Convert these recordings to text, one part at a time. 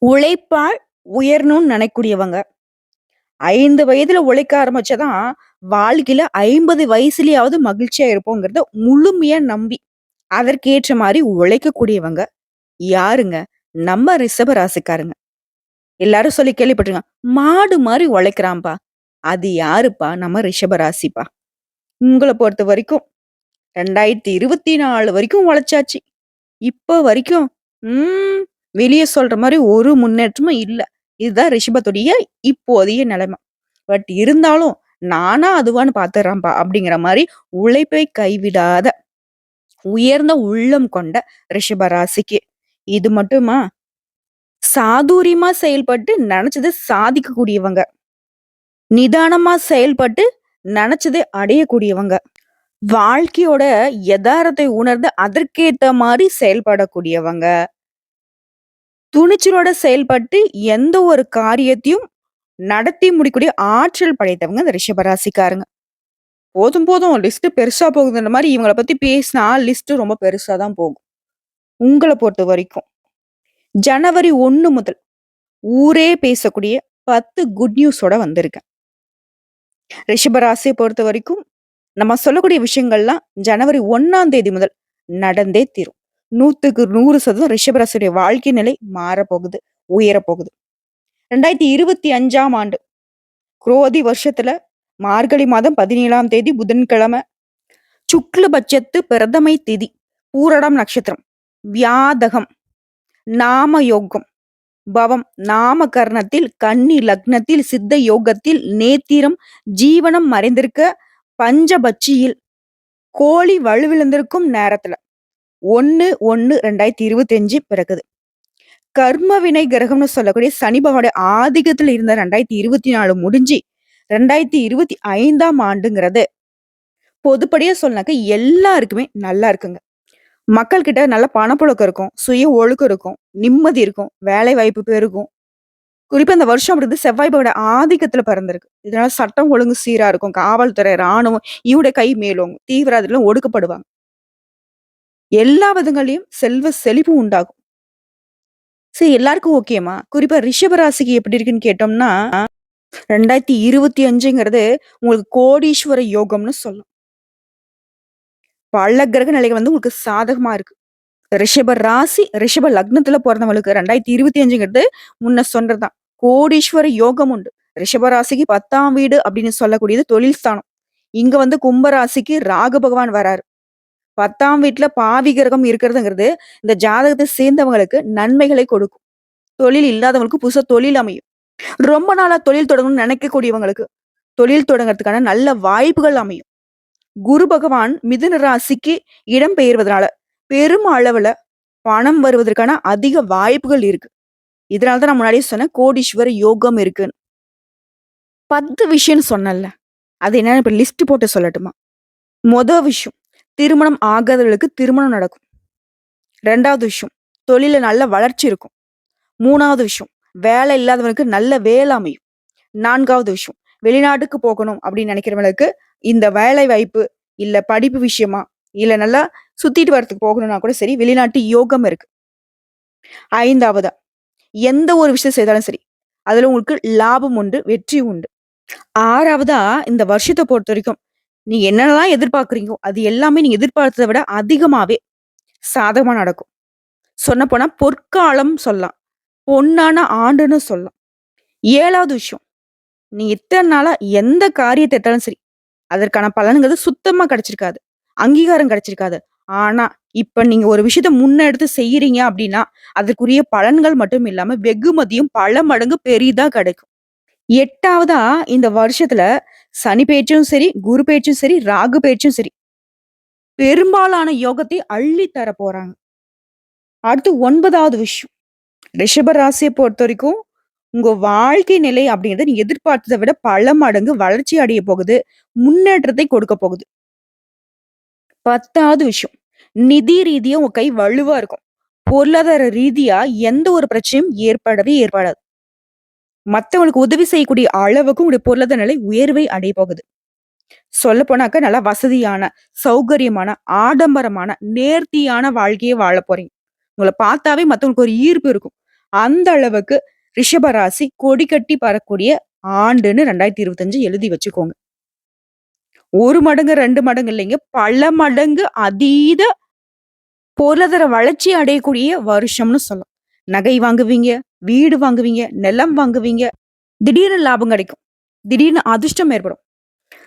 உழைப்பால் உயரணும்னு நினைக்கக்கூடியவங்க. 5 வயதுல உழைக்க ஆரம்பிச்சாதான், வாழ்க்கையில 50 வயசுலயாவது மகிழ்ச்சியா இருப்போங்கிறத முழுமையா நம்பி, அதற்கேற்ற மாரி உழைக்கக்கூடியவங்க யாருங்க? நம்ம ரிஷப ராசிக்காரங்க. எல்லாரும் சொல்லி கேள்விப்பட்டுருக்காங்க. மாடு மாரி உழைக்கிறான்பா. அது யாருப்பா? நம்ம ரிஷப ராசிப்பா. உங்கள பொறுத்த வரைக்கும் 2024 வரைக்கும் உழைச்சாச்சு. இப்ப வரைக்கும், ம் வெளிய சொல்ற மாரி ஒரு முன்னேற்றமும் இல்ல. இதுதான் ரிஷபத்துடைய இப்போதைய நிலைமை. பட் இருந்தாலும், நானா அதுவான்னு பாத்துர்றேன்ப்பா அப்படிங்கிற மாரி உழைப்பை கைவிடாத, உயர்ந்த உள்ளம் கொண்ட ரிஷப ராசிக்கு. இது மட்டுமா? சாதுரியமா செயல்பட்டு நெனச்சத சாதிக்கக்கூடியவங்க. நிதானமா செயல்பட்டு நெனச்சதை அடையக்கூடியவங்க. வாழ்க்கையோட எதார்த்தத்தை உணர்ந்து அதற்கேத்த மாரி செயல்படக்கூடியவங்க. துணிச்சலோட செயல்பட்டு எந்த ஒரு காரியத்தையும் நடத்தி முடிக்கக்கூடிய ஆற்றல் படைத்தவங்க இந்த ரிஷபராசிக்காரங்க. போதும் போதும் லிஸ்ட் பெருசா போகுதுன்ற மாரி இவங்கள பத்தி பேசினா லிஸ்ட் ரொம்ப பெருசா தான் போகும். உங்கள பொறுத்த வரைக்கும். ஜனவரி 1 முதல் ஊரே பேசக்கூடிய 10 குட் நியூஸோட வந்திருக்கேன். ரிஷபராசிய பொறுத்த வரைக்கும் நம்ம சொல்லக்கூடிய விஷயங்கள்லாம் ஜனவரி 1ஆம் தேதி முதல் நடந்தே தீரும். 100க்கு 100% ரிஷபராசியுடைய வாழ்க்கை நிலை மாறப்போகுது, உயரப்போகுது. 2025ஆம் ஆண்டு குரோதி வருஷத்துல மார்கழி மாதம் 17ஆம் தேதி புதன்கிழமை, சுக்லபட்சத்து பிரதமை திதி, பூரடம் நட்சத்திரம், வியாதகம், நாம யோகம், பவம், நாம கர்ணத்தில், கன்னி லக்னத்தில், சித்த யோகத்தில், நேத்திரம், ஜீவனம் மறைந்திருக்க பஞ்சபட்சியில், கோழி வலுவிழந்திருக்கும் நேரத்துல 1/1/2025 பிறக்குது. கர்ம வினை கிரகம்னு சொல்லக்கூடிய சனி பகவானுடைய ஆதிக்கத்துல இருந்த 2024 முடிஞ்சு 2025ஆம் ஆண்டுங்கிறது பொதுப்படியா சொன்னாக்க எல்லாருக்குமே நல்லா இருக்குங்க. மக்கள் கிட்ட நல்ல பணப்புழக்கம் இருக்கும், சுய ஒழுக்கம் இருக்கும், நிம்மதி இருக்கும், வேலை வாய்ப்பு பெருகும். குறிப்பா இந்த வருஷம் அப்படிங்கிறது செவ்வாய் பகவானுடைய ஆதிக்கத்துல பிறந்திருக்கு. இதனால சட்டம் ஒழுங்கு சீரா இருக்கும். காவல்துறை, ராணுவம் இவருடைய கை மேலோங்கும். தீவிரவாதிகள் ஒடுக்கப்படுவாங்க. எல்லா விதங்கள்லயும் செல்வ செழிப்பு உண்டாகும். சரி, எல்லாருக்கும் ஓகேமா? குறிப்பா ரிஷப ராசிக்கு எப்படி இருக்குன்னு கேட்டோம்னா, 2025ங்கிறது உங்களுக்கு கோடீஸ்வர யோகம்னு சொல்லலாம். பல கிரக நிலைகள் வந்து உங்களுக்கு சாதகமா இருக்கு. ரிஷப ராசி, ரிஷப லக்னத்துல பொறந்தவங்களுக்கு 2025ங்கிறது முன்ன சொன்னதுதான். கோடீஸ்வர யோகம் உண்டு. ரிஷப ராசிக்கு 10ஆம் வீடு அப்படின்னு சொல்லக்கூடியது தொழில் ஸ்தானம். இங்க வந்து கும்ப ராசிக்கு ராகு பகவான் வராரு. 10ஆம் வீட்ல பாவி கிரகம் இருக்கிறதுங்கிறது இந்த ஜாதகத்தை சேர்ந்தவங்களுக்கு நன்மைகளை கொடுக்கும். தொழில் இல்லாதவங்களுக்கு புதுசா தொழில் அமையும். ரொம்ப நாளா தொழில் தொடங்கணும்னு நினைக்கக்கூடியவங்களுக்கு தொழில் தொடங்கறதுக்கான நல்ல வாய்ப்புகள் அமையும். குரு பகவான் மிதுன ராசிக்கு இடம் பெயர்வதனால பெரும் அளவுல பணம் வருவதற்கான அதிக வாய்ப்புகள் இருக்கு. இதனாலதான் நான் முன்னாடியே சொன்னேன் கோடீஸ்வர யோகம் இருக்குன்னு. 10 விஷயம்னு சொன்னேன்ல. அது என்னன்னு இப்ப லிஸ்ட் போட்டு சொல்லட்டுமா? விஷயம், திருமணம் ஆகாதவர்களுக்கு திருமணம் நடக்கும். 2வது விஷயம், தொழில நல்ல வளர்ச்சி இருக்கும். 3வது விஷயம், வேலை இல்லாதவனுக்கு நல்ல வேலை அமையும். 4வது விஷயம், வெளிநாட்டுக்கு போகணும் அப்படின்னு நினைக்கிறவங்களுக்கு இந்த வேலை வாய்ப்பு, இல்ல படிப்பு விஷயமா, இல்ல நல்லா சுத்திட்டு வரதுக்கு போகணும்னா கூட சரி, வெளிநாட்டு யோகம் இருக்கு. 5வதா, எந்த ஒரு விஷயம் செய்தாலும் சரி, அதுல உங்களுக்கு லாபம் உண்டு, வெற்றி உண்டு. 6வதா, இந்த வருஷத்த பொறுத்தவரைக்கும், நீங்க என்னென்னலாம் எதிர்பார்க்கிறீங்களோ, அது எல்லாமே நீங்க எதிர்பார்த்தத விட அதிகமாவே சாதகமா நடக்கும். சொல்லப்போனா பொற்காலம் சொல்லலாம். பொன்னான ஆண்டுன்னு சொல்லலாம். 7வது விஷயம், நீங்க இத்தன நாளா எந்த காரியத்த எடுத்தாலும் சரி, அதற்கான பலன்ங்கிறது சுத்தமா கிடைச்சிருக்காது. அங்கீகாரம் கிடைச்சிருக்காது. ஆனா, இப்ப நீங்க ஒரு விஷயத்த முன்னெடுத்து செய்யறீங்க அப்படின்னா, அதற்குரிய பலன்கள் மட்டும் இல்லாம வெகுமதியும் பல மடங்கு பெரிதா கிடைக்கும். 8வதா, இந்த வருஷத்துல சனி பெயர்ச்சியும் சரி, குரு பெயர்ச்சியும் சரி, ராகு பெயர்ச்சியும் சரி, பெரும்பாலான யோகத்தை அள்ளி தர போறாங்க. அடுத்து 9வது விஷயம், ரிஷப ராசிய பொறுத்தவரைக்கும், உங்க வாழ்க்கை நிலை அப்படிங்கிறது நீங்க எதிர்பார்த்தத விட பல மடங்கு வளர்ச்சி அடைய போகுது. முன்னேற்றத்தை கொடுக்க போகுது. 10வது விஷயம், நிதி ரீதியா உங்க கை வலுவா இருக்கும். பொருளாதார ரீதியா எந்த ஒரு பிரச்சனையும் ஏற்படவே ஏற்படாது. மத்தவங்களுக்கு உதவி செய்யக்கூடிய அளவுக்கு உங்களுடைய பொருளாதார நிலை உயர்வை அடைய போகுது. சொல்லப் போனாக்க நல்லா வசதியான, சௌகரியமான, ஆடம்பரமான, நேர்த்தியான வாழ்க்கைய வாழப் போறீங்க. உங்கள பார்த்தாவே மத்தவங்களுக்கு ஒரு ஈர்ப்பு இருக்கும். அந்த அளவுக்கு ரிஷப ராசி கொடி கட்டி பறக்கக்கூடிய ஆண்டுன்னு 2025 எழுதி வச்சுக்கோங்க. 1 மடங்கு, 2 மடங்கு இல்லைங்க. பல மடங்கு அதீத பொருளாதார வளர்ச்சி அடையக்கூடிய வருஷம்னு சொல்லலாம். நகை வாங்குவீங்க, வீடு வாங்குவீங்க, நிலம் வாங்குவீங்க. திடீர்னு லாபம் கிடைக்கும். திடீர்னு அதிர்ஷ்டம் ஏற்படும்.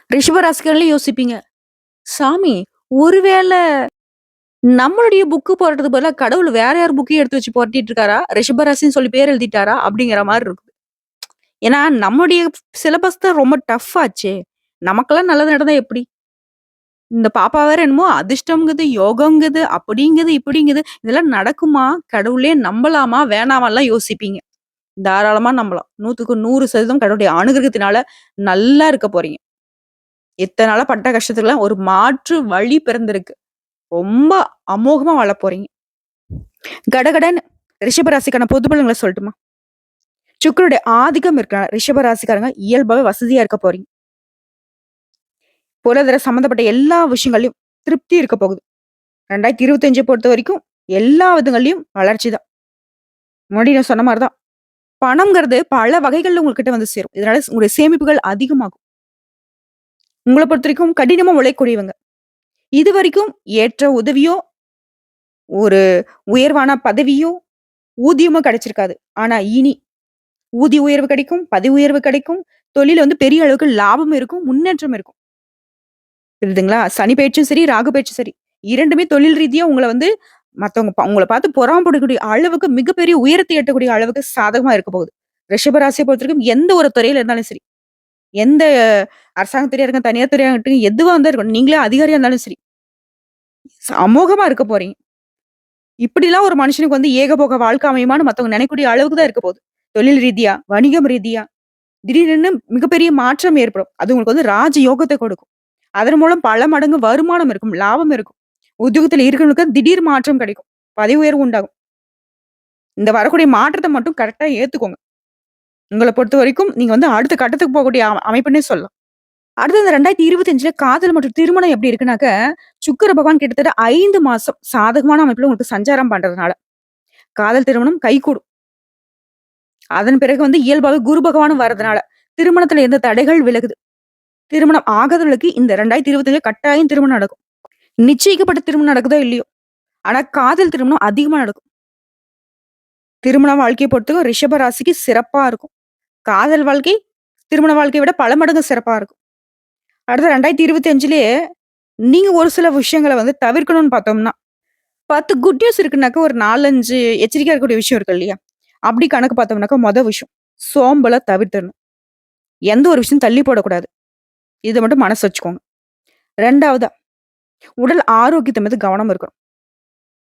ரிஷப ராசிக்காரங்களே யோசிப்பீங்க. சாமி, ஒருவேள நம்மளுடைய புக்கு போடுறதுக்கு பதிலா கடவுள் வேற யார் புக்கையும் எடுத்து வச்சு புரட்டிட்டு இருக்காரா? ரிஷப ராசின்னு சொல்லி பேர் எழுதிட்டாரா? அப்படிங்கிற மாரி இருக்கு. ஏன்னா, நம்முடைய சிலபஸ் தான் ரொம்ப டஃப் ஆச்சே. நமக்கெல்லாம் நல்லது நடந்தா எப்படி? இந்த பாப்பா வேற என்னமோ அதிர்ஷ்டம்ங்குது, யோகம்ங்குது, அப்படிங்குது, இப்படிங்குது. இதெல்லாம் நடக்குமா? கடவுளே நம்பலாமா? வேணாமான்லாம் யோசிப்பீங்க. தாராளமா நம்பலாம். 100க்கு 100% கடவுளுடைய அனுகிரகத்தினால நல்லா இருக்க போறீங்க. இத்தன நாளா பட்ட கஷ்டத்துக்குலாம் ஒரு மாற்று வழி பிறந்திருக்கு. ரொம்ப அமோகமா வாழப் போறீங்க. கடகடன்னு ரிஷப ராசிக்கான பொது பலன்கள சொல்லட்டுமா? சுக்கிரனுடைய ஆதிக்கம் இருக்கனால ரிஷப ராசிக்காரங்க இயல்பாவே வசதியா இருக்க போறீங்க. பொருளாதார சம்மந்தப்பட்ட எல்லா விஷயங்கள்லயும் திருப்தி இருக்க போகுது. 2025 பொறுத்தவரைக்கும் எல்லா விதங்கள்லயும் வளர்ச்சி தான். முன்னாடி நான் சொன்ன மாரி தான். பணம்ங்கிறது பல வகைகள்ல உங்ககிட்ட வந்து சேரும். இதனால உங்களுடைய சேமிப்புகள் அதிகமாகும். உங்கள பொறுத்தவரைக்கும் கடினமா உழைக்கக்கூடியவங்க. இதுவரைக்கும் ஏற்ற உதவியோ, ஒரு உயர்வான பதவியோ, ஊதியமோ கிடைச்சிருக்காது. ஆனா இனி ஊதிய உயர்வு கிடைக்கும், பதவி உயர்வு கிடைக்கும், தொழில்ல வந்து பெரிய அளவுக்கு லாபம் இருக்கும், முன்னேற்றம் இருக்கும். புரியுதுங்களா? சனி பெயர்ச்சியும் சரி, ராகு பெயர்ச்சியும் சரி. 2மே தொழில் ரீதியா உங்கள வந்து மத்தவங்க உங்கள பார்த்து பொறாமப்படக்கூடிய அளவுக்கு மிகப்பெரிய உயரத்தை எட்டக்கூடிய அளவுக்கு சாதகமா இருக்க போகுது. ரிஷப ராசிய பொறுத்தவரைக்கும் எந்த ஒரு துறையில இருந்தாலும் சரி, எந்த அரசாங்க துறையா இருக்கட்டும், தனியார் துறையா இருக்கட்டும், எதுவா இருந்தா இருக்கட்டும், நீங்களே அதிகாரியா இருந்தாலும் சரி, அமோகமா இருக்க போறீங்க. இப்படிலாம் ஒரு மனுஷனுக்கு வந்து ஏகபோக வாழ்க்கை அமையுமான்னு மத்தவங்க நினைக்கக்கூடிய அளவுக்கு தான் இருக்க போகுது. தொழில் ரீதியா, வணிகம் ரீதியா, திடீரென மிகப்பெரிய மாற்றம் ஏற்படும். அது உங்களுக்கு வந்து ராஜ யோகத்த கொடுக்கும். அதன் மூலம் பல மடங்கு வருமானம் இருக்கும், லாபம் இருக்கும். உத்தியோகத்துல இருக்கிறவங்களுக்கு திடீர் மாற்றம் கிடைக்கும். பதவி உயர்வு உண்டாகும். இந்த வரக்கூடிய மாற்றத்த மட்டும் கரெக்ட்டா ஏத்துக்கோங்க. உங்கள பொறுத்தவரைக்கும் நீங்க வந்து அடுத்த கட்டத்துக்கு போகக்கூடிய அமைப்புன்னே சொல்லலாம். அடுத்து இந்த 2025ல காதல் மற்றும் திருமணம் எப்படி இருக்குனாக்க, சுக்கிர பகவான் கிட்டத்தட்ட 5 மாசம் சாதகமான அமைப்புல உங்களுக்கு சஞ்சாரம் பண்றதுனால, காதல் திருமணம் கைகூடும். அதன் பிறகு வந்து இயல்பாவே குரு பகவானும் வர்றதுனால, திருமணத்துல இருந்த தடைகள் விலகுது. திருமணம் ஆகாதவர்களுக்கு இந்த 2025 கட்டாயம் திருமணம் நடக்கும். நிச்சயிக்கப்பட்ட திருமணம் நடக்குதோ இல்லையோ, ஆனா காதல் திருமணம் அதிகமா நடக்கும். திருமண வாழ்க்கைய பொறுத்தவரைக்கும் ரிஷப ராசிக்கு சிறப்பா இருக்கும். காதல் வாழ்க்கை, திருமண வாழ்க்கைய விட பல மடங்கு சிறப்பா இருக்கும். அடுத்து 2025லயே நீங்க ஒரு சில விஷயங்கள வந்து தவிர்க்கணும்னு பார்த்தோம்னா, 10 குட் நியூஸ் இருக்குனாக்க ஒரு 4, 5 எச்சரிக்கையா இருக்கக்கூடிய விஷயம் இருக்கு இல்லையா? அப்படி கணக்கு பார்த்தோம்னாக்க விஷயம், சோம்பல தவிர்த்தரணும். எந்த ஒரு விஷயம் தள்ளி போடக்கூடாது. இத மட்டும் மனசு வச்சுக்கோங்க. 2வதா உடல் ஆரோக்கியத்த மீது கவனம் இருக்கணும்.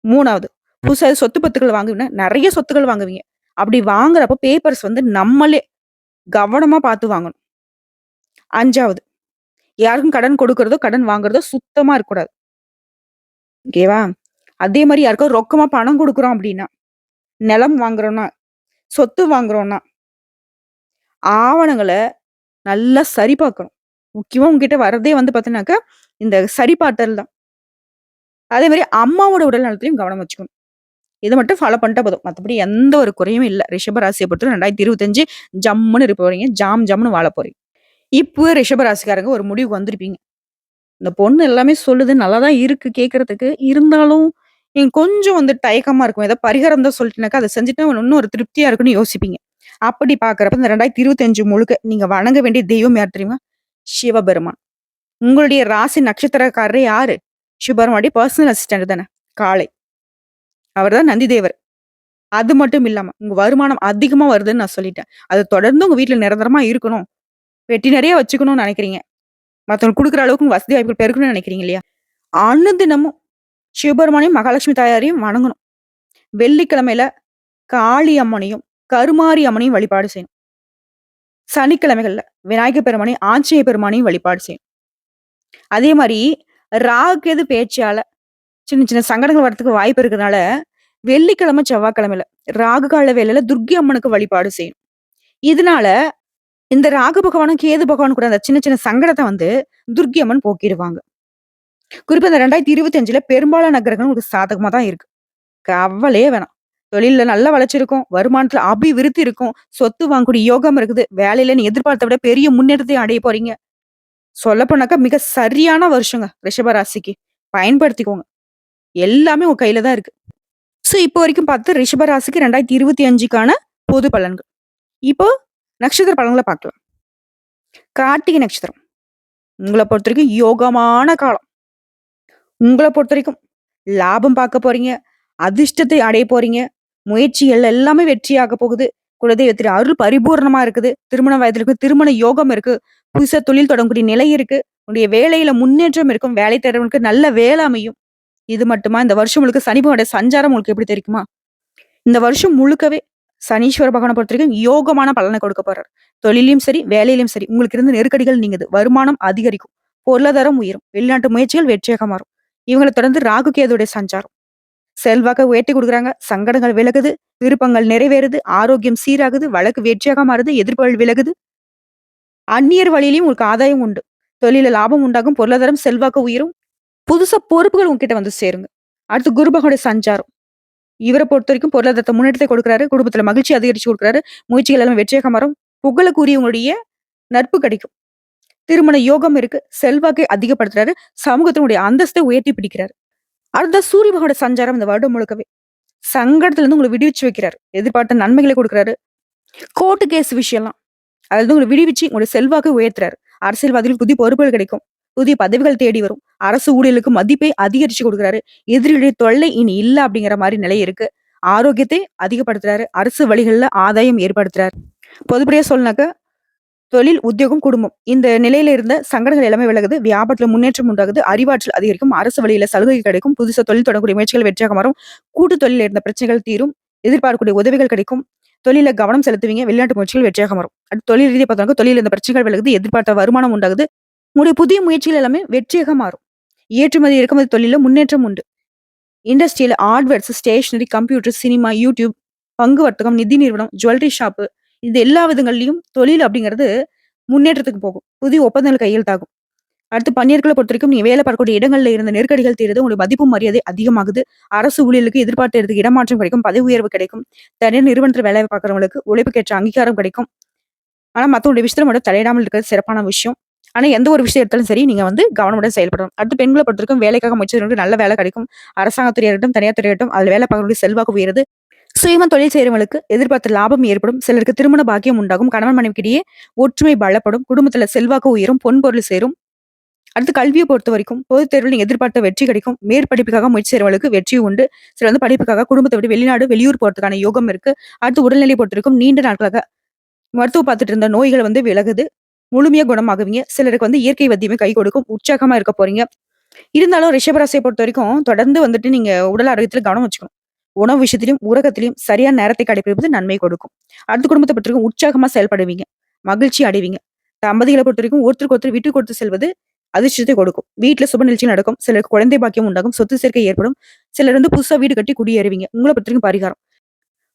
3வது புதுசா சொத்து பத்துக்கள் வாங்குவீங்கன்னா, நெறைய சொத்துக்கள் வாங்குவீங்க. அப்படி வாங்குறப்ப பேப்பர்ஸ் வந்து நம்மளே கவனமா பார்த்து வாங்கணும். 5வது யாருக்கும் கடன் கொடுக்கிறதோ, கடன் வாங்குறதோ சுத்தமா இருக்கக்கூடாது. ஓகேவா? அதே மாரி யாருக்கோ ரொக்கமா பணம் குடுக்குறோம் அப்படின்னா, நிலம் வாங்குறோம்னா, சொத்து வாங்குறோம்னா, ஆவணங்கள நல்லா சரி பார்க்கணும். முக்கியமா உங்ககிட்ட வரதே வந்து பார்த்தீங்கன்னாக்கா, இந்த சரிபார்த்தல் தான். அதே மாரி அம்மாவோட உடல் நலத்திலயும் கவனம் வச்சுக்கணும். இத மட்டும் ஃபாலோ பண்ணிட்டா போதும். மத்தபடி எந்த ஒரு குறையும் இல்ல. ரிஷப ராசிய பொறுத்தவரை 2025 ஜம்முன்னு இருக்க போறீங்க. ஜாம் ஜம்முன்னு வாழ போறீங்க. இப்பவே ரிஷப ராசிக்காரங்க ஒரு முடிவுக்கு வந்திருப்பீங்க. இந்த பொண்ணு எல்லாமே சொல்லுது. நல்லா தான் இருக்கு கேட்கறதுக்கு. இருந்தாலும் எனக்கு கொஞ்சம் வந்து தயக்கமா இருக்கும். ஏதாவது பரிகாரம் தான் சொல்லிட்டுனாக்கா, அத செஞ்சுட்டா இன்னும் ஒரு திருப்தியா இருக்குன்னு யோசிப்பீங்க. அப்படி பார்க்கிறப்ப இந்த 2025 முழுக்க நீங்க வணங்க வேண்டிய தெய்வம் யார் தெரியுமா? சிவபெருமான். உங்களுடைய ராசி நட்சத்திரக்காரர் யாரு? சிவபெருமானுடைய பெர்சனல் அசிஸ்டன்ட் தானே. காளை. அவர் தான் நந்தி தேவர். அது மட்டும் இல்லாம, உங்க வருமானம் அதிகமா வருதுன்னு நான் சொல்லிட்டேன். அது தொடர்ந்து உங்க வீட்ல நிரந்தரமா இருக்கணும். பெட்டி நெறைய வச்சுக்கணும்னு நெனைக்கிறீங்க. மத்தவங்களுக்கு குடுக்குற அளவுக்கு உங்க வசதி வாய்ப்புகள் பெருக்கணும்னு நெனைக்கிறீங்க இல்லையா? அனுதினமும் சிவபெருமானையும், மகாலட்சுமி தாயாரையும் வணங்கணும். வெள்ளிக்கிழமையில காளி அம்மனையும், கருமாரி அம்மனையும் வழிபாடு செய்யணும். சனிக்கிழமைகள்ல விநாயகர் பெருமானையும், ஆஞ்சநேய பெருமானையும் வழிபாடு செய்யணும். அதே மாரி ராகு கேது பேச்சால சின்ன சின்ன சங்கடங்கள் வரதுக்கு வாய்ப்பு இருக்கிறதுனால, வெள்ளிக்கிழமை, செவ்வாய்க்கிழமையில ராகு கால வேளையில துர்க்கை அம்மனுக்கு வழிபாடு செய்யணும். இதனால இந்த ராகு பகவானும், கேது பகவானும் கூட அந்த சின்ன சின்ன சங்கடத்த வந்து துர்க்கை அம்மன் போக்கிடுவாங்க. குறிப்பா இந்த 2025ல பெரும்பாலான கிரகங்கள் உங்களுக்கு சாதகமா தான் இருக்கு. கவலையே வேணாம். தொழில்ல நல்ல வளர்ச்சி இருக்கும். வருமானத்துல அபிவிருத்தி இருக்கும். சொத்து வாங்கக்கூடிய யோகம் இருக்குது. வேலையில நீ எதிர்பார்த்த விட பெரிய முன்னேற்றத்தையும் அடைய போறீங்க. சொல்லப்போனாக்கா மிக சரியான வருஷங்க ரிஷப ராசிக்கு. பயன்படுத்திக்கோங்க. எல்லாமே உங்க கையில தான் இருக்கு. இப்போ வரைக்கும் பார்த்து ரிஷப ராசிக்கு 2025க்கான பொது பலன்கள். இப்போ நட்சத்திர பலன்கள பார்க்கலாம். கார்த்திகை நட்சத்திரம். உங்கள பொறுத்தவரைக்கும் யோகமான காலம். உங்கள பொறுத்தவரைக்கும் லாபம் பார்க்க போறீங்க. அதிர்ஷ்டத்தை அடைய போறீங்க. முயற்சிகள் எல்லாமே வெற்றியாக போகுது. குலதெய்வத்தின் அருள் பரிபூரணமா இருக்குது. திருமண வயதில இருக்கு. திருமண யோகம் இருக்கு. புதுசா தொழில் தொடங்கக்கூடிய நிலை இருக்கு. உங்களுடைய வேலையில முன்னேற்றம் இருக்கும். வேலை தேடுறவங்களுக்கு நல்ல வேலை அமையும். இது மட்டுமா இந்த வருஷம் முழுக்க சனி பகவானுடைய சஞ்சாரம் உங்களுக்கு எப்படி தெரியுமா? இந்த வருஷம் முழுக்கவே சனீஸ்வர பகவான பொறுத்தவரைக்கும் யோகமான பலனை கொடுக்க போறாரு. தொழிலையும் சரி, வேலையிலும் சரி உங்களுக்கு இருந்த நெருக்கடிகள் நீங்குது. வருமானம் அதிகரிக்கும். பொருளாதாரம் உயரும். வெளிநாட்டு முயற்சிகள் வெற்றியாக மாறும். இவங்கள தொடர்ந்து ராகு கேதுவுடைய சஞ்சாரம். செல்வாக்க உயர்த்தி குடுக்குறாங்க. சங்கடங்கள் விலகுது. விருப்பங்கள் நிறைவேறுது. ஆரோக்கியம் சீராகுது. வழக்கு வெற்றியாக மாறுது. எதிர்ப்புகள் விலகுது. அந்நியர் வழியிலயும் உங்களுக்கு ஆதாயம் உண்டு. தொழில லாபம் உண்டாகும். பொருளாதாரம் செல்வாக்கு உயரும். புதுசா பொறுப்புகள் உங்ககிட்ட வந்து சேருங்க. அடுத்து குரு பகவானுடைய சஞ்சாரம். இவர பொறுத்தவரைக்கும் பொருளாதாரத்த முன்னேற்றத்தை கொடுக்குறாரு. குடும்பத்துல மகிழ்ச்சி அதிகரிச்சு குடுக்குறாரு. முயற்சிகள் எல்லாம் வெற்றியாக மாறும். புகழுக்குரியவங்களுடைய நட்பு கிடைக்கும். திருமண யோகம் இருக்கு. செல்வாக்கை அதிகப்படுத்துறாரு. சமூகத்தினுடைய அந்தஸ்தை உயர்த்தி பிடிக்கிறாரு. அடுத்த சூரிய பகவானோட சஞ்சாரம் இந்த வருடம் முழுக்கவே சங்கடத்துல இருந்து உங்களை விடுவிச்சு வைக்கிறாரு. எதிர்பார்த்த நன்மைகளை கொடுக்குறாரு. கோர்ட்டு கேஸ் விஷயம்லாம் அதுல இருந்து உங்களை விடுவிச்சு உங்களுடைய செல்வாக்கை உயர்த்துறாரு. அரசியல்வாதிகளுக்கு புதிய பொறுப்புகள் கிடைக்கும். புதிய பதவிகள் தேடி வரும். அரசு ஊழியர்களுக்கு மதிப்பை அதிகரிச்சு கொடுக்குறாரு. எதிரிகளுடைய தொல்லை இனி இல்ல அப்படிங்கிற மாதிரி நிலை இருக்கு. ஆரோக்கியத்தை அதிகப்படுத்துறாரு. அரசு வழிகள்ல ஆதாயம் ஏற்படுத்துறாரு. பொதுப்படியா சொல்லனாக்க தொழில், உத்தியோகம், குடும்பம் இந்த நிலையில இருந்த சங்கடங்கள் எல்லாமே விலகுது. வியாபாரத்துல முன்னேற்றம் உண்டாகுது. அறிவாற்றல் அதிகரிக்கும். அரசு வழியில சலுகை கிடைக்கும். புதுசா தொழில் தொடங்கக்கூடிய முயற்சிகள் வெற்றியாக மாறும். கூட்டு தொழில இருந்த பிரச்சனைகள் தீரும். எதிர்பார்க்கக்கூடிய உதவிகள் கிடைக்கும். தொழில கவனம் செலுத்துவீங்க. வெளிநாட்டு முயற்சிகள் வெற்றியாக மாறும். அடுத்து தொழில் ரீதியா பார்த்தாங்க தொழில் இருந்த பிரச்சனைகள் விலகுது. எதிர்பார்த்த வருமானம் உண்டாகுது. உங்களுடைய புதிய முயற்சிகள் எல்லாமே வெற்றியாக மாறும். ஏற்றுமதி, இறக்குமதி தொழில முன்னேற்றம் உண்டு. இண்டஸ்ட்ரியில hardwares, stationery, computer, cinema, YouTube, பங்கு வர்த்தகம், நிதி நிறுவனம், ஜுவல்லரி ஷாப்பு இது எல்லா விதங்கள்லயும் தொழில் அப்படிங்கிறது முன்னேற்றத்துக்கு போகும். புதிய ஒப்பந்தங்கள் கையெழுத்தாகும். அடுத்து பணியாட்கள பொறுத்தவரைக்கும் நீங்க வேலை பார்க்கக்கூடிய இடங்கள்ல இருந்த நெருக்கடிகள் தீருது. உங்களுக்கு மதிப்பு மரியாதை அதிகமாகுது. அரசு ஊழியர்களுக்கு எதிர்பார்த்த இடத்துக்கு இடமாற்றம் கிடைக்கும். பதவி உயர்வு கிடைக்கும். தனியார் நிறுவனத்துல வேலை பார்க்குறவங்களுக்கு உழைப்புக்கேற்ற அங்கீகாரம் கிடைக்கும். ஆனா மத்தவங்களுடைய விஷயத்துல மட்டும் தலையிடாமல் இருக்கிறது சிறப்பான விஷயம். ஆனா எந்த ஒரு விஷயம் எடுத்தாலும் சரி நீங்க வந்து கவனமுடன் செயல்படணும். அடுத்து பெண்கள பொறுத்தவரைக்கும் வேலைக்காக முயற்சிக்கிறவங்களுக்கு நல்ல வேலை கிடைக்கும். அரசாங்கத் துறையா இருக்கட்டும், தனியார் துறையா இருக்கட்டும் அதுல வேலை பார்க்கறவங்களுக்கு செல்வாக்கு உயருது. சுயமா தொழில் செய்றவங்களுக்கு எதிர்பார்த்த லாபம் ஏற்படும். சிலருக்கு திருமண பாக்கியம் உண்டாகும். கணவன் மனைவிக்கிடையே ஒற்றுமை பலப்படும். குடும்பத்துல செல்வாக்கு உயரும். பொன் பொருள் சேரும். அடுத்து கல்வியை பொறுத்த வரைக்கும் பொதுத் தேர்வில் நீங்க எதிர்பார்த்த வெற்றி கிடைக்கும். மேற்படிப்புக்காக முயற்சி செய்றவங்களுக்கு வெற்றி உண்டு. சிலர் வந்து படிப்புக்காக குடும்பத்தை விட்டு வெளிநாடு, வெளியூர் போறதுக்கான யோகம் இருக்கு. அடுத்து உடல்நிலை பொறுத்த வரைக்கும் நீண்ட நாட்களாக மருத்துவம் பார்த்துட்டு இருந்த நோய்கள் வந்து விலகுது. முழுமையா குணமாகுவீங்க. சிலருக்கு வந்து இயற்கை வைத்தியமே கை கொடுக்கும். உற்சாகமா இருக்க போறீங்க. இருந்தாலும் ரிஷபராசியை பொறுத்த வரைக்கும் தொடர்ந்து வந்துட்டு நீங்க உடல் ஆரோக்கியத்துல கவனம் வச்சுக்கணும். உணவு விஷயத்திலும், உறக்கத்திலும் சரியான நேரத்தை கடைபிடிப்பது நன்மை கொடுக்கும். அடுத்த குடும்பத்தை பொறுத்த வரைக்கும் உற்சாகமா செயல்படுவீங்க. மகிழ்ச்சி அடைவீங்க. தம்பதிகளை பொறுத்த வரைக்கும் ஒருத்தருக்கு ஒருத்தர் விட்டு கொடுத்து செல்வது அதிர்ஷ்டத்தை கொடுக்கும். வீட்டுல சுப நிகழ்ச்சி நடக்கும். சிலருக்கு குழந்தை பாக்கியம் உண்டாகும். சொத்து சேர்க்கை ஏற்படும். சிலர் வந்து புதுசா வீடு கட்டி குடியேறுவீங்க. உங்களை பொறுத்த வரைக்கும் பரிகாரம்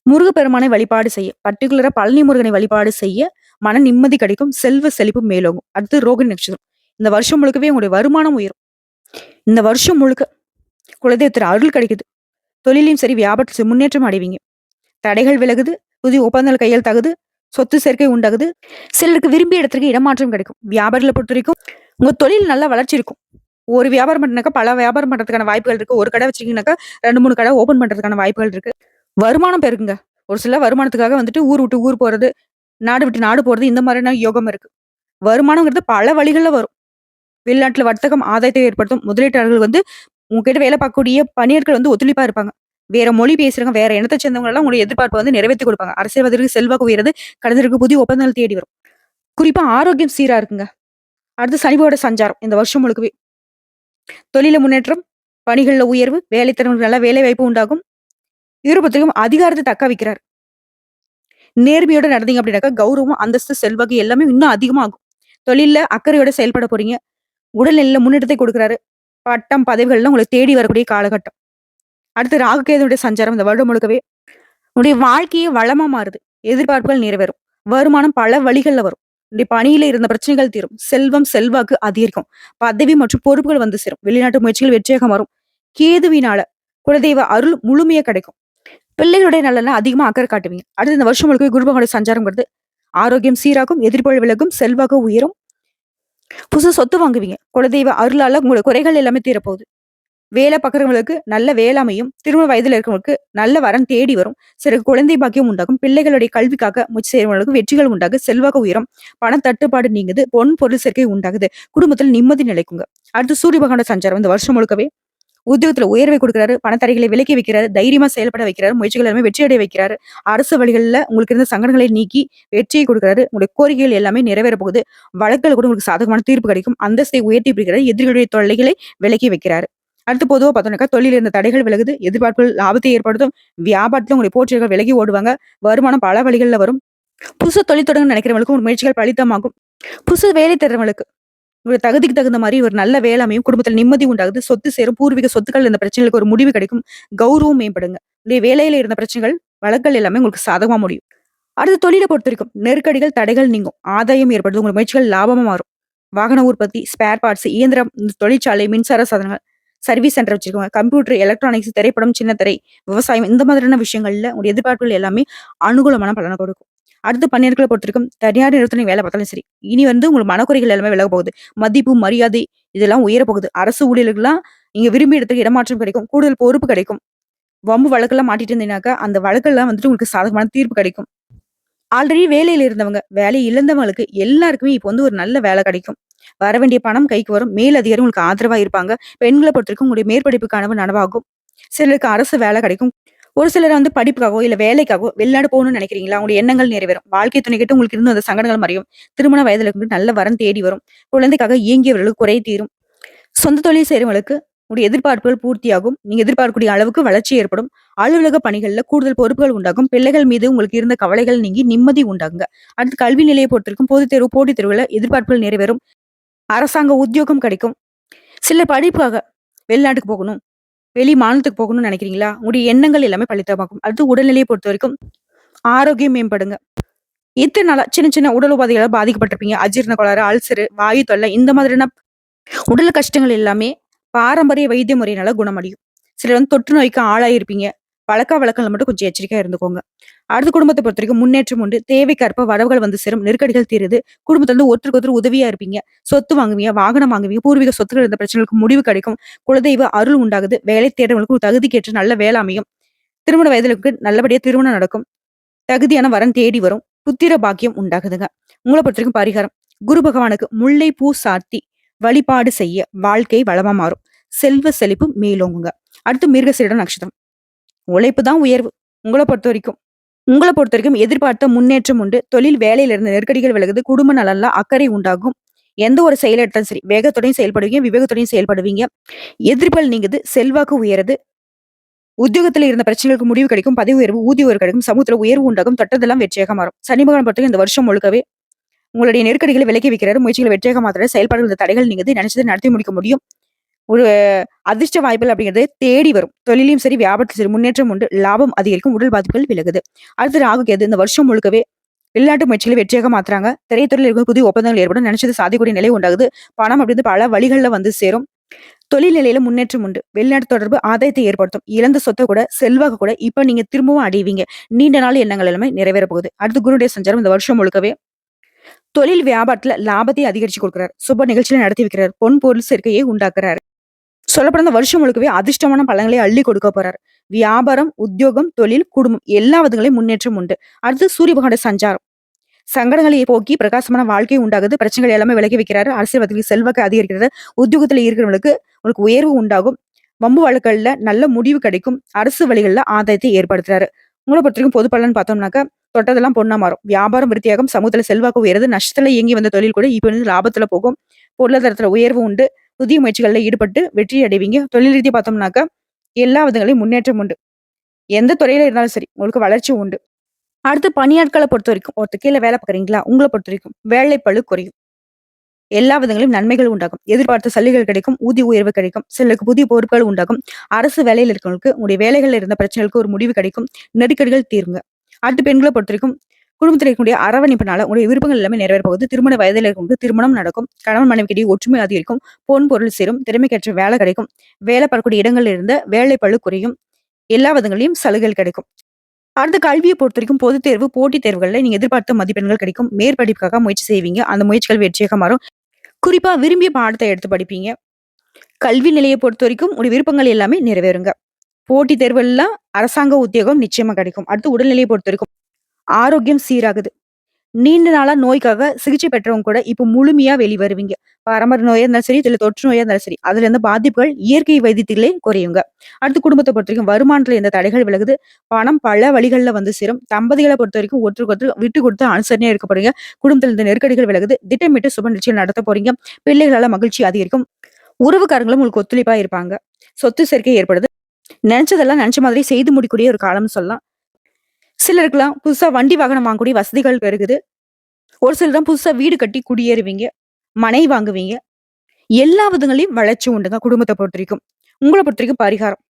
முருகப்பெருமானை வழிபாடு செய்ய, பர்டிகுலரா பழனி முருகனை வழிபாடு செய்ய மன நிம்மதி கிடைக்கும். செல்வ செழிப்பு மேலோங்கும். அடுத்து ரோகிணி நட்சத்திரம். இந்த வருஷம் முழுக்கவே உங்களுடைய வருமானம் உயரும். இந்த வருஷம் முழுக்க குலதெய்வத்தின் அருள் கிடைக்குது. தொழிலையும் சரி வியாபாரத்தில் முன்னேற்றம் அடைவீங்க. தடைகள் விலகுது. புதிய ஒப்பந்தங்கள் கையெழுத்தாகுது. சொத்து சேர்க்கை உண்டாகுது. சிலருக்கு விரும்பிய இடத்திற்கு இடமாற்றம் கிடைக்கும். வியாபாரங்களை பொறுத்த வரைக்கும் உங்க தொழில் நல்லா வளர்ச்சி இருக்கும். ஒரு வியாபாரம் பண்ணாக்கா பல வியாபாரம் பண்றதுக்கான வாய்ப்புகள் இருக்கு. ஒரு கடை வச்சிருக்கீங்கன்னாக்கா 2, 3 கடை ஓபன் பண்றதுக்கான வாய்ப்புகள் இருக்கு. வருமானம் பெருக்குங்க. ஒரு சில வருமானத்துக்காக வந்துட்டு ஊர் விட்டு ஊர் போறது, நாடு விட்டு நாடு போறது இந்த மாதிரியான யோகம் இருக்கு. வருமானம்ங்கிறது பல வழிகள்ல வரும். வெளிநாட்டுல வர்த்தகம் ஆதாயத்தை ஏற்படுத்தும். முதலீட்டாளர்கள் வந்து உங்ககிட்ட வேலை பார்க்கக்கூடிய பணியாட்கள் வந்து ஒத்துழைப்பா இருப்பாங்க. வேற மொழி பேசுறவங்க, வேற இனத்தை சேர்ந்தவங்க எல்லாம் உங்களுடைய எதிர்பார்ப்பை வந்து நிறைவேத்தி கொடுப்பாங்க. அரசியல்வாதிகளுக்கு செல்வாக்கு உயருது. கலைஞருக்கு புதிய ஒப்பந்தங்கள் தேடி வரும். குறிப்பா ஆரோக்கியம் சீரா இருக்குங்க. அடுத்து சனிவோட சஞ்சாரம் இந்த வருஷம் முழுக்கவே தொழில முன்னேற்றம், பணிகள்ல உயர்வு, வேலைத்திறனுக்கு நல்ல வேலை வாய்ப்பு உண்டாகும். இவரை பொறுத்தவரைக்கும் அதிகாரத்தை தக்க வைக்கிறார். நேர்மையோட நடந்தீங்க அப்படின்னாக்கா கௌரவம், அந்தஸ்து, செல்வாக்கு எல்லாமே இன்னும் அதிகமாகும். தொழில்ல அக்கறையோட செயல்பட போறீங்க. உடல்நிலையில முன்னேற்றத்தை கொடுக்குறாரு. பட்டம், பதவிகள்லாம் உங்களை தேடி வரக்கூடிய காலகட்டம். அடுத்து ராகுகேதுடைய சஞ்சாரம் இந்த வருடம் முழுக்கவே உன்னுடைய வாழ்க்கையே வளமா மாறுது. எதிர்பார்ப்புகள் நிறைவேறும். வருமானம் பல வழிகள்ல வரும். உன்னுடைய பணியில இருந்த பிரச்சனைகள் தீரும். செல்வம், செல்வாக்கு அதிகரிக்கும். பதவி மற்றும் பொறுப்புகள் வந்து சேரும். வெளிநாட்டு முயற்சிகள் வெற்றியாக மாறும். கேதுவினால குலதெய்வ அருள் முழுமையா கிடைக்கும். பிள்ளைகளுடைய நலன்ல அதிகமா அக்கறை காட்டுவீங்க. அடுத்து இந்த வருஷம் முழுக்கவே குரு பகவானுடைய சஞ்சாரம்ங்கிறது ஆரோக்கியம் சீராகும், எதிர்ப்புகள் விலகும், செல்வாக்கு உயரும், புதுசா சொத்து வாங்குவீங்க. குலதெய்வ அருளால உங்களோட குறைகள் எல்லாமே தீரப்போகுது. வேலை பார்க்குறவங்களுக்கு நல்ல வேலை அமையும். திருமண வயதில இருக்கிறவங்களுக்கு நல்ல வரன் தேடி வரும். சிலருக்கு குழந்தை பாக்கியம் உண்டாகும். பிள்ளைகளுடைய கல்விக்காக முயற்சி செய்றவங்களுக்கு வெற்றிகள் உண்டாகும். செல்வாக்கு உயரும். பண தட்டுப்பாடு நீங்குது. பொன், பொருள் சேர்க்கை உண்டாகுது. குடும்பத்தில் நிம்மதி நிலைக்குங்க. அடுத்து சூரிய பகவானோட சஞ்சாரம் இந்த வருஷம் முழுக்கவே உத்தியோகத்துல உயர்வை குடுக்குறாரு. பணத்தடைகளை விலக்கி வைக்கிறாரு. தைரியமா செயல்பட வைக்கிறாரு. முயற்சிகள் எல்லாமே வெற்றி அடைய வைக்கிறாரு. அரசு வழிகள்ல உங்களுக்கு இருந்த சங்கடங்களை நீக்கி வெற்றியை குடுக்குறாரு. உங்களுடைய கோரிக்கைகள் எல்லாமே நிறைவேற போகுது. வழக்குல கூட உங்களுக்கு சாதகமான தீர்ப்பு கிடைக்கும். அந்தஸ்தை உயர்த்தி பிடிக்கிறாரு. எதிரிகளுடைய தொல்லைகளை விலக்கி வைக்கிறாரு. அடுத்து பொதுவா பார்த்தோம்னாக்கா, தொழில்ல இருந்த தடைகள் விலகுது. எதிர்பார்ப்புகள் லாபத்தை ஏற்படுத்தும். வியாபாரத்துல உங்களுடைய போட்டியாளர்கள் விலகி ஓடுவாங்க. வருமானம் பல வழிகள்ல வரும். புதுசா தொழில் தொடங்க நினைக்கிறவங்களுக்கும் உங்க முயற்சிகள் பலிதமாகும். புதுசு வேலை தேடுறவங்களுக்கு உங்க தகுதிக்கு தகுந்த மாரி ஒரு நல்ல வேலை அமையும். குடும்பத்துல நிம்மதி உண்டாகுது. சொத்து சேரும். பூர்வீக சொத்துக்கள் இருந்த பிரச்சனைகளுக்கு ஒரு முடிவு கிடைக்கும். கௌரவம் மேம்படுங்க. உங்களுடைய வேலையில இருந்த பிரச்சனைகள், வழக்குகள் எல்லாமே உங்களுக்கு சாதகமா முடியும். அடுத்து தொழில பொறுத்தவரைக்கும் நெருக்கடிகள், தடைகள் நீங்கும். ஆதாயம் ஏற்படுது. உங்க முயற்சிகள் லாபமா மாறும். வாகன உற்பத்தி, ஸ்பேர் பார்ட்ஸ், இயந்திரம், தொழிற்சாலை, மின்சார சாதனங்கள், சர்வீஸ் சென்டர் வச்சிருக்கவங்க, கம்ப்யூட்டர், எலக்ட்ரானிக்ஸ், திரைப்படம், சின்ன திரை, விவசாயம் இந்த மாதிரியான விஷயங்கள்ல உங்களுடைய எதிர்பார்ப்புகள் எல்லாமே அனுகூலமான பலன கொடுக்கும். அடுத்து பணியாட்கள பொறுத்தவரைக்கும் தனியார் நிறுவனத்துல நீங்க வேலை பார்த்தாலும் சரி, இனி வந்து உங்களுக்கு மனக்குறைகள் எல்லாமே விலக போகுது. மதிப்பு, மரியாதை இதெல்லாம் உயர போகுது. அரசு ஊழியர்களுக்கெல்லாம் நீங்க விரும்பிய இடத்துக்கு இடமாற்றம் கிடைக்கும். கூடுதல் பொறுப்பு கிடைக்கும். வம்பு வழக்கெல்லாம் மாட்டிட்டு இருந்தீங்கன்னாக்கா, அந்த வழக்கெல்லாம் வந்துட்டு உங்களுக்கு சாதகமான தீர்ப்பு கிடைக்கும். ஆல்ரெடி வேலையில இருந்தவங்க, வேலை இழந்தவங்களுக்கு எல்லாருக்குமே இப்ப வந்து ஒரு நல்ல வேலை கிடைக்கும். வர வேண்டிய பணம் கைக்கு வரும். மேல் அதிகாரி உங்களுக்கு ஆதரவா இருப்பாங்க. பெண்கள பொறுத்தவரைக்கும் உங்களுடைய மேற்படிப்பு கனவு நனவாகும். சிலருக்கு அரசு வேலை கிடைக்கும். ஒரு சிலர் வந்து படிப்புக்காகவோ, இல்ல வேலைக்காகவோ வெளிநாடு போகணும்னு நினைக்கிறீங்களா? உங்களுடைய எண்ணங்கள் நிறைவேறும். வாழ்க்கை துணை கிட்ட உங்களுக்கு இருந்த அந்த சங்கடங்கள் மறையும். திருமண வயதில இருக்கும்போது நல்ல வரன் தேடி வரும். குழந்தைக்காக ஏங்கியவர்களுக்கு குறை தீரும். சொந்த தொழில் செய்றவங்களுக்கு உங்களுடைய எதிர்பார்ப்புகள் பூர்த்தியாகும். நீங்க எதிர்பார்க்கக்கூடிய அளவுக்கு வளர்ச்சி ஏற்படும். அலுவலக பணிகள்ல கூடுதல் பொறுப்புகள் உண்டாகும். பிள்ளைகள் மீது உங்களுக்கு இருந்த கவலைகள் நீங்கி நிம்மதி உண்டாகுங்க. அடுத்து கல்வி நிலையை பொறுத்திருக்கும் பொதுத் தேர்வு, போட்டித் தேர்வுல எதிர்பார்ப்புகள் நிறைவேறும். அரசாங்க உத்தியோகம் கிடைக்கும். சிலர் படிப்புக்காக வெளிநாட்டுக்கு போகணும், வெளி மாநிலத்துக்கு போகணும்னு நினைக்கிறீங்களா? உங்களுடைய எண்ணங்கள் எல்லாமே பலிதமாகும். அடுத்து உடல்நிலையை பொறுத்தவரைக்கும் ஆரோக்கியம் மேம்படுங்க. இத்தன நாளா சின்ன சின்ன உடல் உபாதைகளால பாதிக்கப்பட்டிருப்பீங்க. அஜீரண கோளாறு, அல்சரு, வாயு தொல்லை இந்த மாதிரியான உடல் கஷ்டங்கள் எல்லாமே பாரம்பரிய வைத்திய முறையினால குணமடையும். சிலர் வந்து தொற்று நோய்க்கு ஆளாயிருப்பீங்க. பழக்கவழக்கங்கள்ல மட்டும் கொஞ்சம் எச்சரிக்கையா இருந்துக்கோங்க. அடுத்த குடும்பத்த பொறுத்தவரைக்கும் முன்னேற்றம் உண்டு. தேவைக்கேற்ப வரவுகள் வந்து சேரும். நெருக்கடிகள் தீருது. குடும்பத்துல வந்து ஒருத்தருக்கு ஒருத்தர் உதவியா இருப்பீங்க. சொத்து வாங்குவீங்க, வாகனம் வாங்குவீங்க. பூர்வீக சொத்துக்கள் இருந்த பிரச்சனைகளுக்கு முடிவு கிடைக்கும். குலதெய்வ அருள் உண்டாகுது. வேலை தேடுறவங்களுக்கு ஒரு தகுதிக்கேற்ற நல்ல வேலை அமையும். திருமண வயதிற்கு நல்லபடியா திருமணம் நடக்கும். தகுதியான வரன் தேடி வரும். புத்திர பாக்கியம் உண்டாகுதுங்க. உங்கள பொறுத்தவரைக்கும் பரிகாரம். குரு பகவானுக்கு முல்லை பூ சாத்தி வழிபாடு செய்ய வாழ்க்கை வளமா மாறும். செல்வ செழிப்பு மேலோங்குங்க. அடுத்து மிருகசீரிட நட்சத்திரம். உழைப்பு தான் உயர்வு. உங்கள பொறுத்தவரைக்கும் உங்கள பொறுத்தவரைக்கும் எதிர்பார்த்த முன்னேற்றம் உண்டு. தொழில் வேலையில இருந்த நெருக்கடிகள் விலகுது. குடும்ப நலன்ல அக்கறை உண்டாகும். எந்த ஒரு செயல் எடுத்தாலும் சரி, வேகத்துடையும் செயல்படுவீங்க, விவேகத்துடையும் செயல்படுவீங்க. எதிர்ப்புகள் நீங்குது. செல்வாக்கு உயருது. உத்தியோகத்துல இருந்த பிரச்சனைகளுக்கு முடிவு கிடைக்கும். பதவி உயர்வு, ஊதிய உயர்வு கிடைக்கும். சமூகத்துல உயர்வு உண்டாகும். தொட்டதெல்லாம் வெற்றியாக மாறும். சனி பகவான் பொறுத்தவரைக்கும் இந்த வருஷம் முழுக்கவே உங்களுடைய நெருக்கடிகளை விலக்கி வைக்கிறாரு. முயற்சிகளை வெற்றியாக மாத்துறாரு. செயல்பாடுகள் இந்த தடைகள் நீங்குது. நினைச்சதை நடத்தி முடிக்க முடியும். ஒரு அதிர்ஷ்ட வாய்ப்புகள் அப்படிங்கிறது தேடி வரும். தொழிலையும் சரி, வியாபாரத்திலும் சரி முன்னேற்றம் உண்டு. லாபம் அதிகரிக்கும். உடல் பாதிப்புகள் விலகுது. அடுத்து ராகு கேது இந்த வருஷம் முழுக்கவே வெளிநாட்டு முயற்சிகளை வெற்றியாக மாத்துறாங்க. திரைத்துறையில் இருக்க புதிய ஒப்பந்தங்கள் ஏற்படும். நினைச்சது சாதிக்கூடிய நிலை உண்டாகுது. பணம் அப்படின்னு பல வழிகள்ல வந்து சேரும். தொழில் நிலையில முன்னேற்றம் உண்டு. வெளிநாட்டு தொடர்பு ஆதாயத்தை ஏற்படுத்தும். இழந்த சொத்தை கூட, செல்வாக்கு கூட இப்ப நீங்க திரும்பவும் அடைவீங்க. நீண்ட நாள் எண்ணங்கள் எல்லாமே நிறைவேற போகுது. அடுத்து குருடைய சஞ்சாரம் இந்த வருஷம் முழுக்கவே தொழில் வியாபாரத்துல லாபத்தை அதிகரிச்சு கொடுக்கிறார். சுப நிகழ்ச்சிகளை நடத்தி வைக்கிறார். பொன் பொருள் சேர்க்கையை உண்டாக்குறாரு. சொல்லப்போனா இந்த வருஷம் முழுக்கவே அதிர்ஷ்டமான பலன்களை அள்ளி கொடுக்க போறாரு. வியாபாரம், உத்தியோகம், தொழில், குடும்பம் எல்லா விதங்களையும் முன்னேற்றம் உண்டு. அடுத்து சூரிய பகவானுடைய சஞ்சாரம். சங்கடங்களை போக்கி பிரகாசமான வாழ்க்கை உண்டாகுது. பிரச்சனைகள் எல்லாமே விலகி வைக்கிறாரு. அரசியல்வாதிகளுக்கு செல்வாக்கு அதிகரிக்கிறது. உத்தியோகத்துல இருக்கிறவங்களுக்கு உங்களுக்கு உயர்வு உண்டாகும். வம்பு வழக்குகள்ல நல்ல முடிவு கிடைக்கும். அரசு வழிகள்ல ஆதாயத்தை ஏற்படுத்துறாரு. உங்களை பொறுத்தவரைக்கும் பொது பலன் பார்த்தோம்னாக்கா தொட்டதெல்லாம் பொண்ணா மாறும். வியாபாரம் விருத்தியாகும். சமூகத்துல செல்வாக்கு உயருது. நஷ்டத்துல இயங்கி வந்த தொழில் கூட இப்ப வந்து லாபத்துல போகும். பொருளாதாரத்துல உயர்வு உண்டு. புதிய முயற்சிகள்ல ஈடுபட்டு வெற்றி அடைவீங்க. தொழில் ரீதியா பார்த்தோம்னாக்கா எல்லா விதங்களையும் முன்னேற்றம் உண்டு. எந்த துறையில இருந்தாலும் சரி உங்களுக்கு வளர்ச்சி உண்டு. அடுத்து பணியாட்களை பொறுத்த வரைக்கும் ஒருத்தர் கீழே வேலை பார்க்குறீங்களா? உங்கள பொறுத்த வரைக்கும் வேலை பளு குறையும். எல்லா விதங்களிலும் நன்மைகள் உண்டாகும். எதிர்பார்த்த சலுகைகள் கிடைக்கும். ஊதிய உயர்வு கிடைக்கும். சிலருக்கு புதிய பொறுப்புகள் உண்டாகும். அரசு வேலையில இருக்கவங்களுக்கு உங்களுடைய வேலைகள்ல இருந்த பிரச்சனைகளுக்கு ஒரு முடிவு கிடைக்கும். நெருக்கடிகள் தீருங்க. அடுத்து பெண்களை பொறுத்த வரைக்கும் குடும்பத்தில் இருக்கக்கூடிய அரவணைப்பினால உங்களுடைய விருப்பங்கள் எல்லாமே நிறைவேற போகுது. திருமண வயதில் இருக்கவங்களுக்கு திருமணம் நடக்கும். கணவன் மனைவிக்கிடையே ஒற்றுமை அதிகரிக்கும். பொன் பொருள் சேரும். திறமைக்கேற்ற வேலை கிடைக்கும். வேலை பார்க்கக்கூடிய இடங்கள்ல இருந்த வேலை பளு குறையும். எல்லா விதங்களையும் சலுகைகள் கிடைக்கும். அடுத்து கல்விய பொறுத்தவரைக்கும் பொதுத் தேர்வு, போட்டித் தேர்வுகள்ல நீங்க எதிர்பார்த்த மதிப்பெண்கள் கிடைக்கும். மேற்படிப்புக்காக முயற்சி செய்வீங்க. அந்த முயற்சிகள் வெற்றியாக மாறும். குறிப்பா விரும்பிய பாடத்த எடுத்து படிப்பீங்க. கல்வி நிலைய பொறுத்தவரைக்கும் உங்களுடைய விருப்பங்கள் எல்லாமே நிறைவேறுங்க. போட்டித் தேர்வுலாம் அரசாங்க உத்தியோகம் நிச்சயமா கிடைக்கும். அடுத்து உடல்நிலைய பொறுத்தவரைக்கும் ஆரோக்கியம் சீராகுது. நீண்ட நாளா நோய்க்காக சிகிச்சை பெற்றவங்க கூட இப்ப முழுமையா வெளிவருவீங்க. பரம்பரை நோயா இருந்தாலும் சரி, இல்ல தொற்று நோயா இருந்தாலும் சரி, அதுல இருந்து பாதிப்புகள் இயற்கை வைத்தியத்திலே குறையுங்க. அடுத்து குடும்பத்த பொறுத்தவரைக்கும் வருமானத்துல எந்த தடைகள் விலகுது. பணம் பல வழிகள்ல வந்து சேரும். தம்பதிகள பொறுத்தவரைக்கும் ஒருத்தருக்கு விட்டு கொடுத்து அனுசரணையா இருக்கப்படுங்க. குடும்பத்துல இருந்த நெருக்கடிகள் விலகுது. திட்டமிட்டு சுப நிகழ்ச்சிகள் நடத்த போறீங்க. பிள்ளைகளால மகிழ்ச்சி அதிகரிக்கும். உறவுக்காரங்களும் உங்களுக்கு ஒத்துழைப்பா இருப்பாங்க. சொத்து சேர்க்கை ஏற்படுது. நினைச்சதெல்லாம் நினைச்ச மாதிரி செய்து முடிக்கக்கூடிய ஒரு காலம்னு சொல்லலாம். சிலருக்குலாம் புதுசா வண்டி வாகனம் வாங்கக்கூடிய வசதிகள் பெருகுது. ஒரு சிலர் தான் புதுசா வீடு கட்டி குடியேறுவீங்க. மனை வாங்குவீங்க. எல்லா விதங்களையும் வளர்ச்சி உண்டுங்க குடும்பத்த பொறுத்தவரைக்கும். உங்கள பொறுத்தவரைக்கும் பரிகாரம்.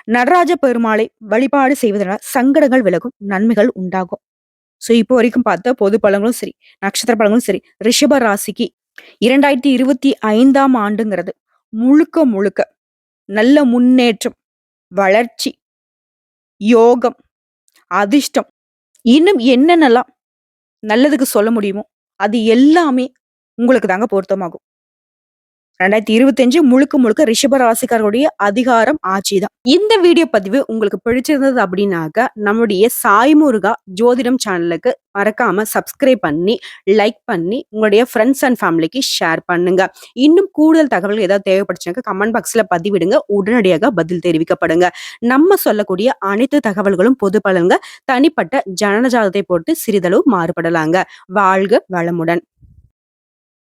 நடராஜ பெருமாளை வழிபாடு செய்வதனால சங்கடங்கள் விலகும். நன்மைகள் உண்டாகும். சோ இப்போ வரைக்கும் பார்த்த பொது பலன்களும் சரி, நட்சத்திர பலன்களும் சரி, ரிஷப ராசிக்கு 2025ஆம் ஆண்டுங்கிறது முழுக்க முழுக்க நல்ல முன்னேற்றம், வளர்ச்சி, யோகம், அதிர்ஷ்டம், இன்னும் என்னென்னலாம் நல்லதுக்கு சொல்ல முடியுமோ, அது எல்லாமே உங்களுக்கு தாங்க பொருத்தமாகும். 2025 முழுக்க முழுக்க ரிஷப ராசிக்காரர்களுடைய அதிகாரம் ஆட்சி தான். இந்த வீடியோ பதிவு உங்களுக்கு பிடிச்சிருந்தது அப்படின்னாக்க நம்முடைய சாய் முருகா ஜோதிடம் சேனலுக்கு மறக்காம சப்ஸ்கிரைப் பண்ணி, லைக் பண்ணி, உங்களுடைய ஃப்ரெண்ட்ஸ் அண்ட் ஃபேமிலிக்கு ஷேர் பண்ணுங்க. இன்னும் கூடுதல் தகவல்கள் ஏதாவது தேவைப்பட்டுச்சுனாக்க கமெண்ட் பாக்ஸ்ல பதிவிடுங்க. உடனடியாக பதில் தெரிவிக்கப்படுங்க. நம்ம சொல்லக்கூடிய அனைத்து தகவல்களும் பொது பலன்க தனிப்பட்ட ஜனனஜாதத்தை பொறுத்து சிறிதளவு மாறுபடலாங்க. வாழ்க வளமுடன்.